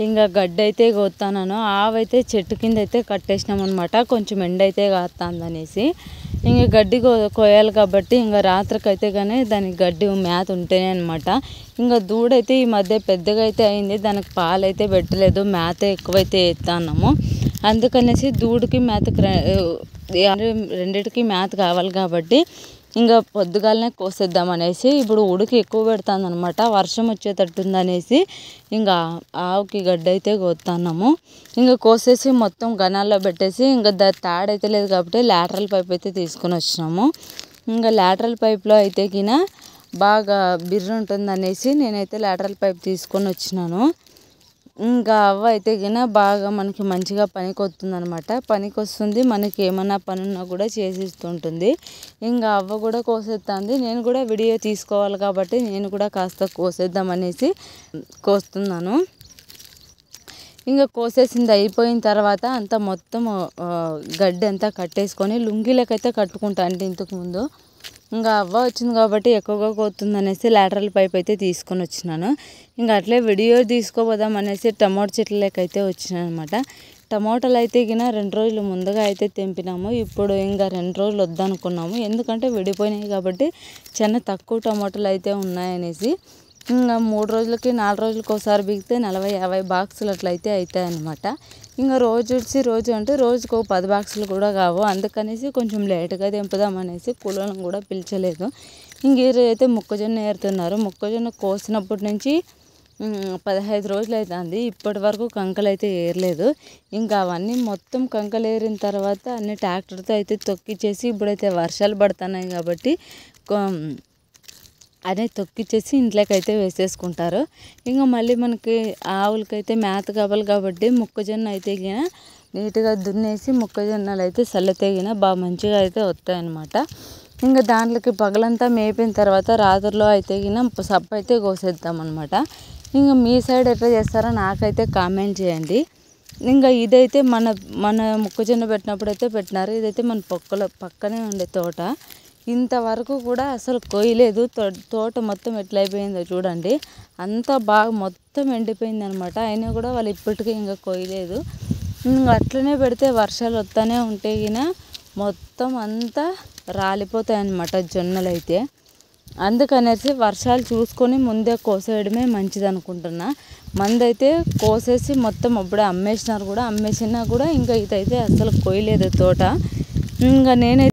ఇంకా గడ్డైతే కోస్తాను. ఆవైతే చెట్టు కింద అయితే కట్టేసినాం అనమాట. కొంచెం ఎండైతే కాస్తుందనేసి ఇంకా గడ్డి కోయాలి కాబట్టి ఇంకా రాత్రికైతే కానీ దానికి గడ్డి మేత ఉంటేనే అనమాట. ఇంకా దూడైతే ఈ మధ్య పెద్దగా అయితే అయింది. దానికి పాలు అయితే పెట్టలేదు, మేత ఎక్కువైతే వేస్తున్నాము. అందుకనేసి దూడికి మేతకి రెండిటికి మేత కావాలి కాబట్టి ఇంకా పొద్దుగాలనే కోసేద్దాం అనేసి ఇప్పుడు ఉడికి ఎక్కువ పెడుతుంది అనమాట. వర్షం వచ్చేటట్టుందనేసి ఇంకా ఆవుకి గడ్డి అయితే కోస్తున్నాము. ఇంకా కోసేసి మొత్తం గనాల్లో పెట్టేసి ఇంకా తాడైతే లేదు కాబట్టి లాటరల్ పైప్ అయితే తీసుకొని వచ్చినాము. ఇంకా లాటరల్ పైప్లో అయితే కినా బాగా బిర్రు ఉంటుంది అనేసి నేనైతే లాటరల్ పైప్ తీసుకొని వచ్చినాను. ఇంకా అవ్వ అయితే గిన బాగా మనకి మంచిగా పనికి వస్తుంది అనమాట. పనికి వస్తుంది, మనకి ఏమన్నా పని ఉన్నా కూడా చేసిస్తుంటుంది. ఇంకా అవ్వ కూడా కోసేస్తుంది. నేను కూడా వీడియో తీసుకోవాలి కాబట్టి నేను కూడా కాస్త కోసేద్దాం అనేసి కోస్తున్నాను. ఇంకా కోసేసింది అయిపోయిన తర్వాత అంతా మొత్తం గడ్డి అంతా కట్టేసుకొని లుంగీలకైతే కట్టుకుంటా. అంటే ఇంతకుముందు ఇంకా అవ్వ వచ్చింది కాబట్టి ఎక్కువగా కోతుంది అనేసి లాటరల్ పైప్ అయితే తీసుకొని వచ్చినాను. ఇంకా అట్లే వీడియో తీసుకోపోదాం అనేసి టమాటో చెట్లకైతే వచ్చినాను అనమాట. టమాటాలు అయితే గిన 2 రోజులు ముందుగా అయితే తెంపినాము. ఇప్పుడు ఇంకా 2 రోజులు వద్దనుకున్నాము, ఎందుకంటే విడిపోయినాయి కాబట్టి చాలా తక్కువ టమాటాలు అయితే ఉన్నాయనేసి. ఇంకా 3 రోజులకి 4 రోజులకి ఒకసారి బిగితే 40-50 బాక్సులు అట్లయితే అవుతాయి అనమాట. ఇంకా రోజు అంటే రోజుకు 10 బాక్సులు కూడా కావు. అందుకనేసి కొంచెం లేటుగా తెంపుదాం అనేసి కూలోళ్ళను కూడా పిలిచలేదు. ఇంక ఈరోజు అయితే మొక్కజొన్న ఏరుతున్నారు. మొక్కజొన్న కోసినప్పటి నుంచి 15 రోజులు అవుతుంది. ఇప్పటి వరకు కంకలు అయితే ఏరలేదు. ఇంకా అవన్నీ మొత్తం కంకలు ఏరిన తర్వాత అన్ని ట్రాక్టర్తో అయితే తొక్కిచ్చేసి ఇప్పుడైతే వర్షాలు పడుతున్నాయి కాబట్టి అదే తొక్కిచ్చేసి ఇంట్లోకైతే వేసేసుకుంటారు. ఇంకా మళ్ళీ మనకి ఆవులకైతే మేత కావాలి కాబట్టి మొక్కజొన్న అయితే గిన నీట్గా దున్నేసి మొక్కజొన్నలు అయితే చల్లతేగిన బాగా మంచిగా అయితే వస్తాయన్నమాట. ఇంకా దాంట్లోకి పగలంతా మేపిన తర్వాత రాత్రిలో అయితే గిన సప్ప అయితే కోసేద్దామన్నమాట. ఇంకా మీ సైడ్ ఎట్లా చేస్తారో నాకైతే కామెంట్ చేయండి. ఇంకా ఇదైతే మన మొక్కజొన్న పెట్టినప్పుడు అయితే పెట్టినారు. ఇదైతే మన పక్కనే ఉండే తోట. ఇంతవరకు కూడా అసలు కొయ్యలేదు. తోట మొత్తం ఎట్లయిపోయిందో చూడండి. అంతా బాగా మొత్తం ఎండిపోయింది అనమాట. అయినా కూడా వాళ్ళు ఇప్పటికీ ఇంకా కొయ్యలేదు. ఇంకా అట్లనే పెడితే వర్షాలు వస్తూనే ఉంటే గిన మొత్తం అంతా రాలిపోతాయి అన్నమాట జొన్నలు అయితే. అందుకనేసి వర్షాలు చూసుకొని ముందే కోసేయడమే మంచిది అనుకుంటున్నా. మందైతే కోసేసి మొత్తం అప్పుడే అమ్మేసినా కూడా ఇంకా ఇదైతే అసలు కొయ్యలేదు తోట. ఇంకా నేనైతే